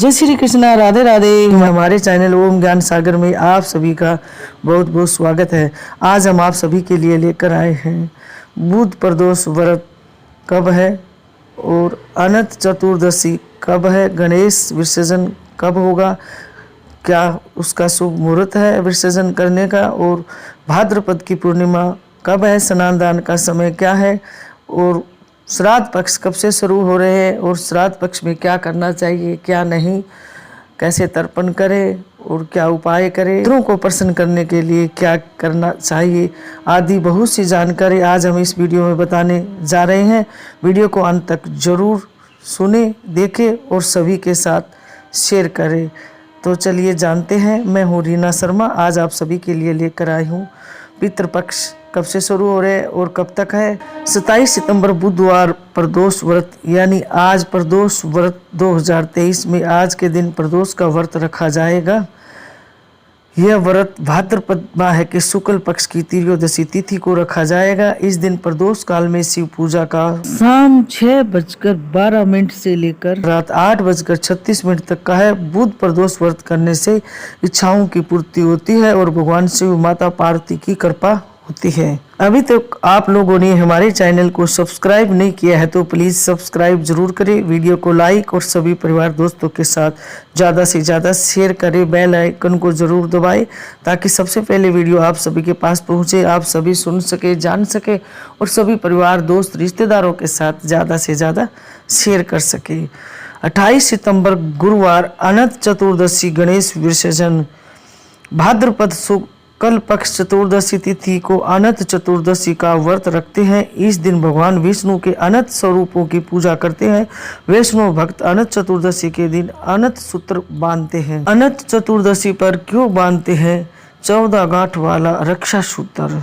जय श्री कृष्णा, राधे राधे। हमारे चैनल ओम ज्ञान सागर में आप सभी का बहुत बहुत स्वागत है। आज हम आप सभी के लिए लेकर आए हैं बुध प्रदोष व्रत कब है और अनंत चतुर्दशी कब है, गणेश विसर्जन कब होगा, क्या उसका शुभ मुहूर्त है विसर्जन करने का, और भाद्रपद की पूर्णिमा कब है, स्नान दान का समय क्या है, और श्राद्ध पक्ष कब से शुरू हो रहे हैं और श्राद्ध पक्ष में क्या करना चाहिए क्या नहीं, कैसे तर्पण करें और क्या उपाय करें, पितरों को प्रसन्न करने के लिए क्या करना चाहिए आदि बहुत सी जानकारी आज हम इस वीडियो में बताने जा रहे हैं। वीडियो को अंत तक जरूर सुने, देखें और सभी के साथ शेयर करें। तो चलिए जानते हैं। मैं हूँ रीना शर्मा। आज आप सभी के लिए लेकर आई हूँ पितृपक्ष कब से शुरू हो रहे हैं और कब तक है। 27 सितंबर बुधवार प्रदोष व्रत, यानी आज प्रदोष व्रत 2023 में आज के दिन प्रदोष का व्रत रखा जाएगा। यह व्रत भाद्रपद माह के शुक्ल पक्ष की त्रयोदशी तिथि को रखा जाएगा। इस दिन प्रदोष काल में शिव पूजा का शाम 6:12 से लेकर रात 8:36 तक का है। बुध प्रदोष व्रत करने से इच्छाओं की पूर्ति होती है और भगवान शिव माता पार्वती की कृपा होती है। अभी तक आप लोगों ने हमारे चैनल को सब्सक्राइब नहीं किया है तो प्लीज सब्सक्राइब जरूर करें, वीडियो को लाइक और सभी परिवार दोस्तों के साथ ज़्यादा से ज़्यादा शेयर करें, बेल आइकन को जरूर दबाएं ताकि सबसे पहले वीडियो आप सभी के पास पहुंचे, आप सभी सुन सके, जान सके और सभी परिवार दोस्त रिश्तेदारों के साथ ज़्यादा से ज़्यादा शेयर कर सके। 28 सितंबर गुरुवार अनंत चतुर्दशी गणेश विसर्जन। भाद्रपद कल पक्ष चतुर्दशी तिथि को अनंत चतुर्दशी का व्रत रखते हैं। इस दिन भगवान विष्णु के अनंत स्वरूपों की पूजा करते हैं। वैष्णव भक्त अनंत चतुर्दशी के दिन अनंत सूत्र बांधते हैं। अनंत चतुर्दशी पर क्यों बांधते हैं? 14 गांठ वाला रक्षा सूत्र।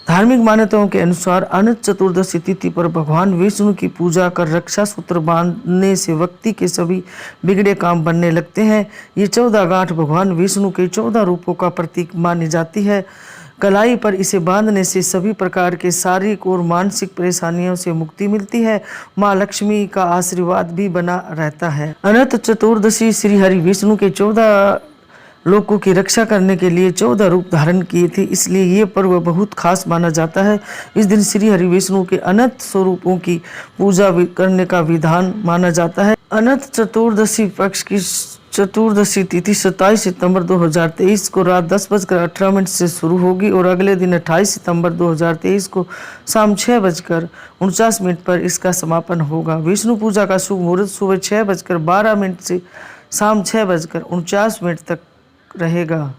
धार्मिक मान्यताओं के अनुसार अनंत चतुर्दशी तिथि पर भगवान विष्णु की पूजा कर रक्षा सूत्र बांधने से व्यक्ति के सभी बिगड़े काम बनने लगते हैं। ये 14 गांठ भगवान विष्णु के 14 रूपों का प्रतीक मानी जाती है। कलाई पर इसे बांधने से सभी प्रकार के शारीरिक और मानसिक परेशानियों से मुक्ति मिलती है। माँ लक्ष्मी का आशीर्वाद भी बना रहता है। अनंत चतुर्दशी श्री हरि विष्णु के 14 लोगों की रक्षा करने के लिए 14 रूप धारण किए थे, इसलिए ये पर्व बहुत खास माना जाता है। इस दिन श्री हरि विष्णु के अनंत स्वरूपों की पूजा करने का विधान माना जाता है। अनंत चतुर्दशी पक्ष की चतुर्दशी तिथि 27 सितंबर 2023 को रात 10:18 से शुरू होगी और अगले दिन 28 सितंबर 2023 को शाम 6:49 पर इसका समापन होगा। विष्णु पूजा का शुभ मुहूर्त सुबह 6:12 से शाम 6:49 तक रहेगा।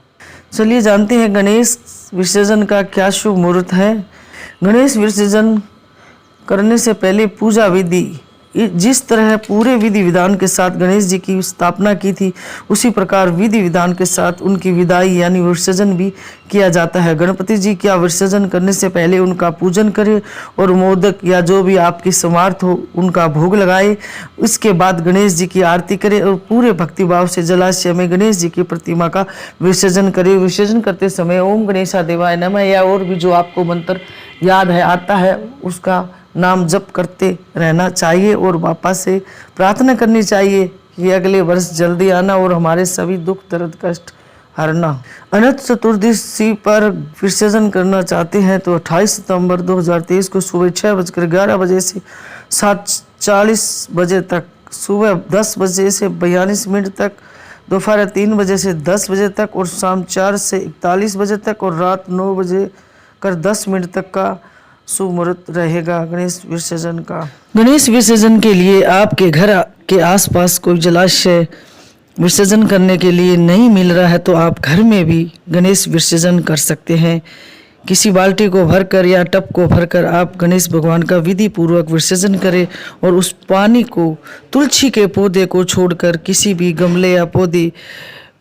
चलिए जानते हैं गणेश विसर्जन का क्या शुभ मुहूर्त है। गणेश विसर्जन करने से पहले पूजा विधि, जिस तरह पूरे विधि विधान के साथ गणेश जी की स्थापना की थी उसी प्रकार विधि विधान के साथ उनकी विदाई यानी विसर्जन भी किया जाता है। गणपति जी का विसर्जन करने से पहले उनका पूजन करें और मोदक या जो भी आपकी समर्थ हो उनका भोग लगाए। उसके बाद गणेश जी की आरती करें और पूरे भक्तिभाव से जलाशय में गणेश जी की प्रतिमा का विसर्जन करें। विसर्जन करते समय ओम गणेशा देवाय नमः या और भी जो आपको मंत्र याद है आता है उसका नाम जप करते रहना चाहिए और बापा से प्रार्थना करनी चाहिए कि अगले वर्ष जल्दी आना और हमारे सभी दुख दर्द कष्ट हरना। अनंत चतुर्दशी पर विसर्जन करना चाहते हैं तो 28 सितंबर 2023 को सुबह 6:11 से 7:40 तक, सुबह 10 से 42 तक, दोपहर 3 से 10 तक और शाम 4 से 41 तक और रात 9:10 तक का शुभ मुहूर्त रहेगा गणेश विसर्जन का। गणेश विसर्जन के लिए आपके घर के आसपास कोई जलाशय विसर्जन करने के लिए नहीं मिल रहा है तो आप घर में भी गणेश विसर्जन कर सकते हैं। किसी बाल्टी को भरकर या टब को भरकर आप गणेश भगवान का विधि पूर्वक विसर्जन करें और उस पानी को तुलसी के पौधे को छोड़कर किसी भी गमले या पौधे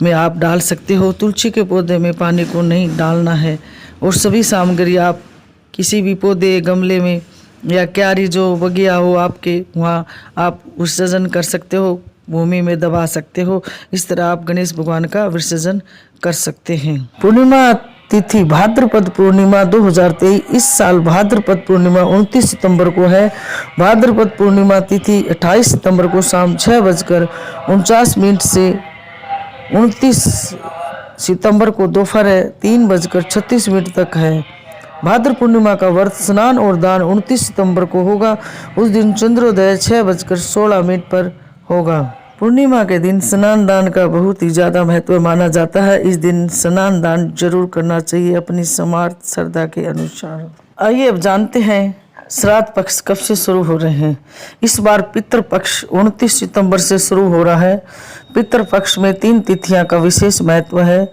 में आप डाल सकते हो। तुलसी के पौधे में पानी को नहीं डालना है और सभी सामग्री आप किसी भी पौधे गमले में या क्यारी जो बगिया हो आपके वहाँ आप विसर्जन कर सकते हो, भूमि में दबा सकते हो। इस तरह आप गणेश भगवान का विसर्जन कर सकते हैं। पूर्णिमा तिथि भाद्रपद पूर्णिमा 2023। इस साल भाद्रपद पूर्णिमा 29 सितंबर को है। भाद्रपद पूर्णिमा तिथि 28 सितंबर को शाम 6:49 से 29 सितंबर को दोपहर 3:36 तक है। भाद्र पूर्णिमा का व्रत स्नान और दान 29 सितंबर को होगा। उस दिन चंद्रोदय 6:16 पर होगा। पूर्णिमा के दिन स्नान दान का बहुत ही ज़्यादा महत्व माना जाता है। इस दिन स्नान दान जरूर करना चाहिए अपनी समर्थ श्रद्धा के अनुसार। आइए अब जानते हैं श्राद्ध पक्ष कब से शुरू हो रहे हैं। इस बार पितृपक्ष 29 सितंबर से शुरू हो रहा है। पितृपक्ष में 3 तिथियां का विशेष महत्व है।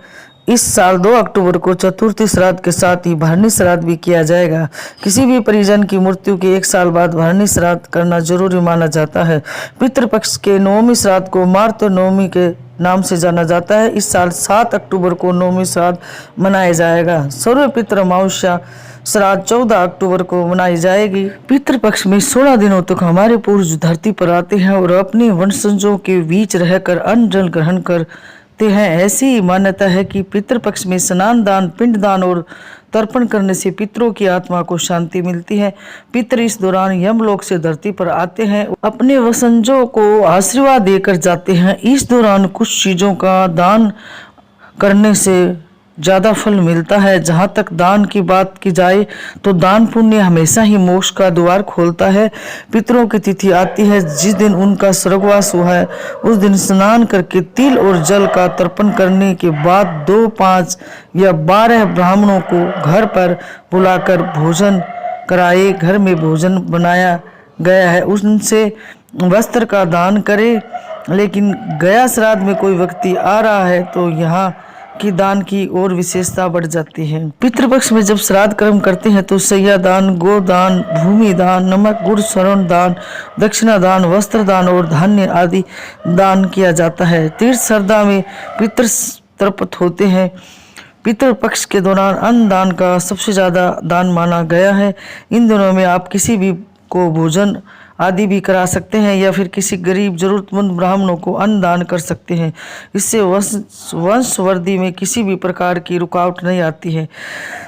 इस साल 2 अक्टूबर को चतुर्थी श्राद्ध के साथ ही भरणी श्राद्ध भी किया जाएगा। किसी भी परिजन की मृत्यु के 1 साल बाद भरणी श्राद्ध करना जरूरी माना जाता है। पितृपक्ष के नवमी श्राद्ध को मार्त नवमी के नाम से जाना जाता है। इस साल 7 अक्टूबर को नवमी श्राद्ध मनाया जाएगा। सर्व पितृ अमावस्या श्राद्ध 14 अक्टूबर को मनाई जाएगी। पितृपक्ष में 16 दिनों तक हमारे पूर्वज धरती पर आते हैं और अपने वंशजों के बीच रहकर अन्न जल ग्रहण करते हैं। ऐसी ही मान्यता है कि पितृपक्ष में स्नान दान, पिंड दान और तर्पण करने से पितरों की आत्मा को शांति मिलती है। पितर इस दौरान यमलोक से धरती पर आते हैं, अपने वंशजों को आशीर्वाद देकर जाते हैं। इस दौरान कुछ चीजों का दान करने से ज़्यादा फल मिलता है। जहाँ तक दान की बात की जाए तो दान पुण्य हमेशा ही मोक्ष का द्वार खोलता है। पितरों की तिथि आती है जिस दिन उनका स्वर्गवास हुआ है। उस दिन स्नान करके तिल और जल का तर्पण करने के बाद 2, 5 या 12 ब्राह्मणों को घर पर बुलाकर भोजन कराए। घर में भोजन बनाया गया है उनसे वस्त्र का दान करे। लेकिन गया श्राद्ध में कोई व्यक्ति आ रहा है तो यहाँ की दान की और विशेषता बढ़ जाती है। पितृपक्ष में जब श्राद्ध कर्म करते हैं तो सैया दान, गोदान, भूमि दान, नमक गुड़ स्वर्ण दान, दक्षिणा दान, वस्त्र दान और धान्य आदि दान किया जाता है। तीर्थ श्रद्धा में पितृ तर्पण होते हैं। पितृपक्ष के दौरान अन्न दान का सबसे ज्यादा दान माना गया है। इन दिनों में आप किसी भी को भोजन आदि भी करा सकते हैं या फिर किसी गरीब जरूरतमंद ब्राह्मणों को अन्न दान कर सकते हैं। इससे वंशवृद्धि में किसी भी प्रकार की रुकावट नहीं आती है।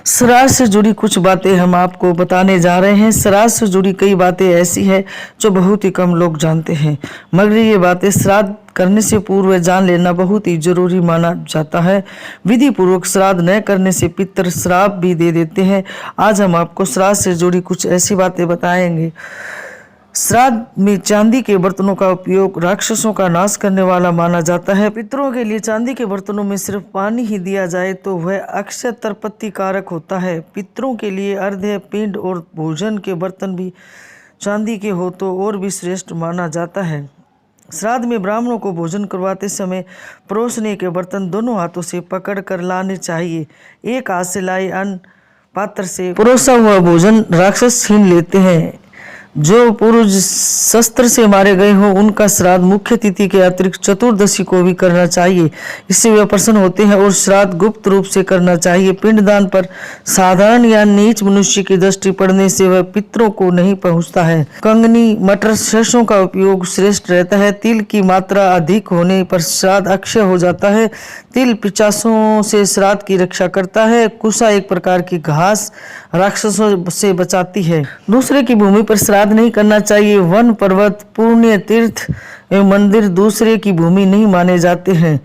श्राद्ध से जुड़ी कुछ बातें हम आपको बताने जा रहे हैं। श्राद्ध से जुड़ी कई बातें ऐसी है जो बहुत ही कम लोग जानते हैं, मगर ये बातें श्राद्ध करने से पूर्व जान लेना बहुत ही जरूरी माना जाता है। विधि पूर्वक श्राद्ध न करने से पितर श्राप भी दे देते हैं। आज हम आपको श्राद्ध से जुड़ी कुछ ऐसी बातें बताएंगे। श्राद्ध में चांदी के बर्तनों का उपयोग राक्षसों का नाश करने वाला माना जाता है। पितरों के लिए चांदी के बर्तनों में सिर्फ पानी ही दिया जाए तो वह अक्षय तरपत्ति कारक होता है। पितरों के लिए अर्घ्य, पिंड और भोजन के बर्तन भी चांदी के हो तो और भी श्रेष्ठ माना जाता है। श्राद्ध में ब्राह्मणों को भोजन करवाते समय परोसने के बर्तन दोनों हाथों से पकड़ कर लाने चाहिए। एक हाथ से लाए अन्न पात्र से परोसा हुआ भोजन राक्षस छीन लेते हैं। जो पुरुष शस्त्र से मारे गए हो उनका श्राद्ध मुख्य तिथि के अतिरिक्त चतुर्दशी को भी करना चाहिए। इससे वे प्रसन्न होते हैं और श्राद्ध गुप्त रूप से करना चाहिए। पिंडदान पर साधारण या नीच मनुष्य की दृष्टि पड़ने से वह पितरों को नहीं पहुंचता है। कंगनी, मटर, सरसों का उपयोग श्रेष्ठ रहता है। तिल की मात्रा अधिक होने पर श्राद्ध अक्षय हो जाता है। तिल पिचासों से श्राद्ध की रक्षा करता है। कुसा एक प्रकार की घास राक्षसों से बचाती है। दूसरे की भूमि पर श्राद्ध नहीं करना चाहिए। वन, पर्वत, पुण्य तीर्थ एवं मंदिर दूसरे की भूमि नहीं माने जाते हैं।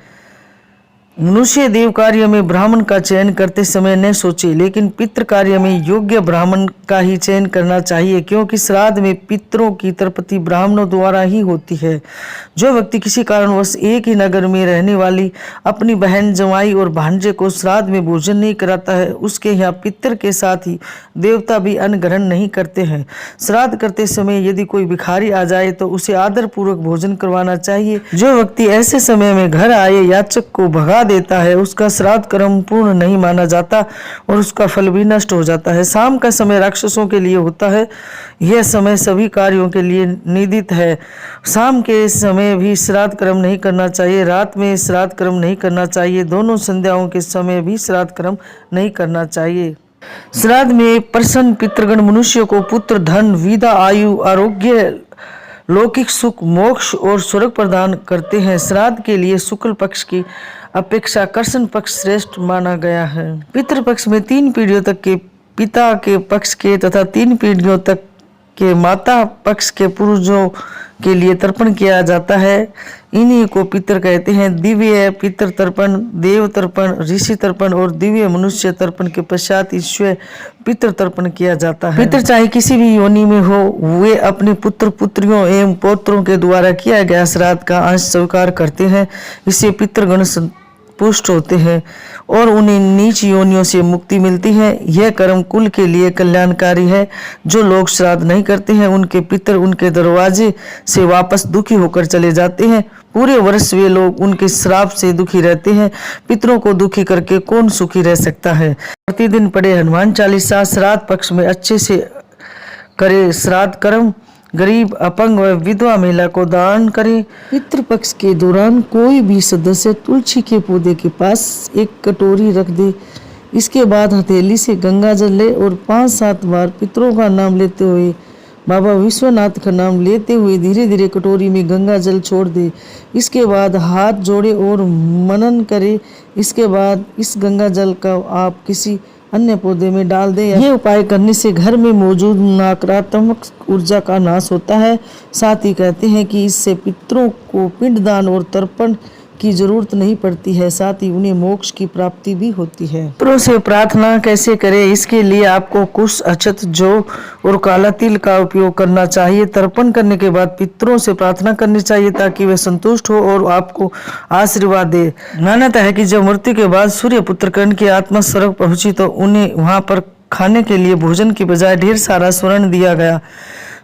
मनुष्य देव कार्य में ब्राह्मण का चयन करते समय न सोचे, लेकिन पितृ कार्य में योग्य ब्राह्मण का ही चयन करना चाहिए, क्योंकि श्राद्ध में पितरों की तर्पति ब्राह्मणों द्वारा ही होती है। जो व्यक्ति किसी कारणवश एक ही नगर में रहने वाली अपनी बहन, जमाई और भांजे को श्राद्ध में भोजन नहीं कराता है, उसके यहाँ पितर के साथ ही देवता भी अन्न ग्रहण नहीं करते हैं। श्राद्ध करते समय यदि कोई भिखारी आ जाए तो उसे आदर पूर्वक भोजन करवाना चाहिए। जो व्यक्ति ऐसे समय में घर आए याचक को भगा देता है उसका श्राद्ध कर्म पूर्ण नहीं माना जाता और उसका फल भी नष्ट हो जाता है। शाम का समय राक्षसों के लिए होता है। यह समय सभी कार्यों के लिए निदित है। शाम के समय भी श्राद्ध कर्म नहीं करना चाहिए। रात में श्राद्ध कर्म नहीं करना चाहिए। दोनों संध्याओं के समय भी श्राद्ध कर्म नहीं करना चाहिए। श्राद्ध में प्रसन्न पितृगण मनुष्य को पुत्र, धन, विद्या, आयु, आरोग्य, लौकिक सुख, मोक्ष और स्वर्ग प्रदान करते हैं। श्राद्ध के लिए शुक्ल पक्ष की अपेक्षा कृष्ण पक्ष श्रेष्ठ माना गया है। पितृपक्ष में 3 पीढ़ियों तक के पिता के पक्ष के तथा 3 पीढ़ियों तक के माता पक्ष के पूर्वजों के लिए तर्पण किया जाता है। इन्हीं को पितर कहते हैं। दिव्य पितर तर्पण, देव तर्पण, ऋषि तर्पण और दिव्य मनुष्य तर्पण के पश्चात ईश्वर पितर तर्पण किया जाता है। पितर चाहे किसी भी योनि में हो, वे अपने पुत्र पुत्रियों एवं पौत्रों के द्वारा किया गया श्राद्ध का अंश स्वीकार करते हैं। इससे पितृगण पुष्ट होते हैं और उन्हें नीच योनियों से मुक्ति मिलती है। यह कर्म कुल के लिए कल्याणकारी है। जो लोग श्राद्ध नहीं करते हैं, उनके पितर उनके दरवाजे से वापस दुखी होकर चले जाते हैं। पूरे वर्ष वे लोग उनके श्राप से दुखी रहते हैं। पितरों को दुखी करके कौन सुखी रह सकता है। प्रतिदिन पढ़े हनुमान चालीसा। श्राद्ध पक्ष में अच्छे से करे श्राद्ध कर्म। गरीब, अपंग व विधवा महिला को दान करें। पितृपक्ष के दौरान कोई भी सदस्य तुलसी के पौधे के पास एक कटोरी रख दे। इसके बाद हथेली से गंगा जल ले और 5-7 बार पितरों का नाम लेते हुए, बाबा विश्वनाथ का नाम लेते हुए धीरे धीरे कटोरी में गंगा जल छोड़ दे। इसके बाद हाथ जोड़े और मनन करे। इसके बाद इस गंगा जल का आप किसी अन्य पौधे में डाल दे। ये उपाय करने से घर में मौजूद नकारात्मक ऊर्जा का नाश होता है। साथ ही कहते हैं कि इससे पितरों को पिंडदान और तर्पण की जरूरत नहीं पड़ती है। साथ ही उन्हें मोक्ष की प्राप्ति भी होती है। पितरों से प्रार्थना कैसे करें, इसके लिए आपको कुश, अक्षत, जौ और काला तिल का उपयोग करना चाहिए। तर्पण करने के बाद पितरों से प्रार्थना करनी चाहिए ताकि वे संतुष्ट हो और आपको आशीर्वाद दे। मान्यता है कि जब मृत्यु के बाद सूर्य पुत्र कर्ण की आत्मा स्वर्ग पहुंची तो उन्हें वहां पर खाने के लिए भोजन की बजाय ढेर सारा स्वर्ण दिया गया।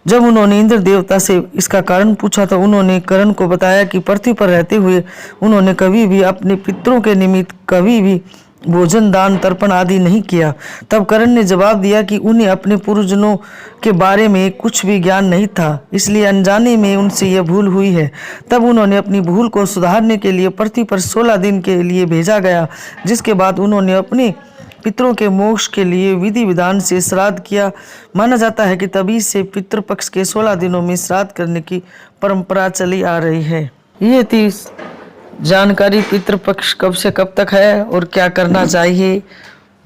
जब उन्होंने इंद्र देवता से इसका कारण पूछा तो उन्होंने कर्ण को बताया कि पृथ्वी पर रहते हुए उन्होंने कभी भी अपने पितरों के निमित्त कभी भी भोजन, दान, तर्पण आदि नहीं किया। तब कर्ण ने जवाब दिया कि उन्हें अपने पूर्वजों के बारे में कुछ भी ज्ञान नहीं था, इसलिए अनजाने में उनसे यह भूल हुई है। तब उन्होंने अपनी भूल को सुधारने के लिए पृथ्वी पर 16 दिन के लिए भेजा गया, जिसके बाद उन्होंने अपने पितरों के मोक्ष के लिए विधि विधान से श्राद्ध किया। माना जाता है कि तभी से पितृपक्ष के 16 दिनों में श्राद्ध करने की परंपरा चली आ रही है। ये थी जानकारी पितृपक्ष कब से कब तक है और क्या करना चाहिए,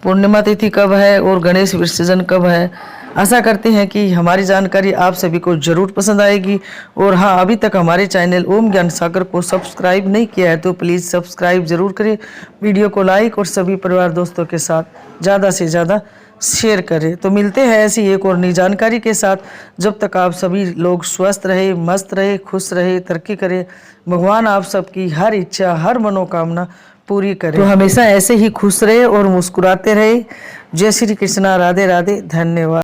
पूर्णिमा तिथि कब है और गणेश विसर्जन कब है। आशा करते हैं कि हमारी जानकारी आप सभी को जरूर पसंद आएगी। और हाँ, अभी तक हमारे चैनल ओम ज्ञान सागर को सब्सक्राइब नहीं किया है तो प्लीज़ सब्सक्राइब जरूर करें। वीडियो को लाइक और सभी परिवार दोस्तों के साथ ज़्यादा से ज़्यादा शेयर करें। तो मिलते हैं ऐसी एक और नई जानकारी के साथ। जब तक आप सभी लोग स्वस्थ रहे, मस्त रहे, खुश रहे, तरक्की करें। भगवान आप सबकी हर इच्छा, हर मनोकामना पूरी करें। तो हमेशा ऐसे ही खुश रहे और मुस्कुराते रहे। जय श्री कृष्णा, राधे राधे, धन्यवाद।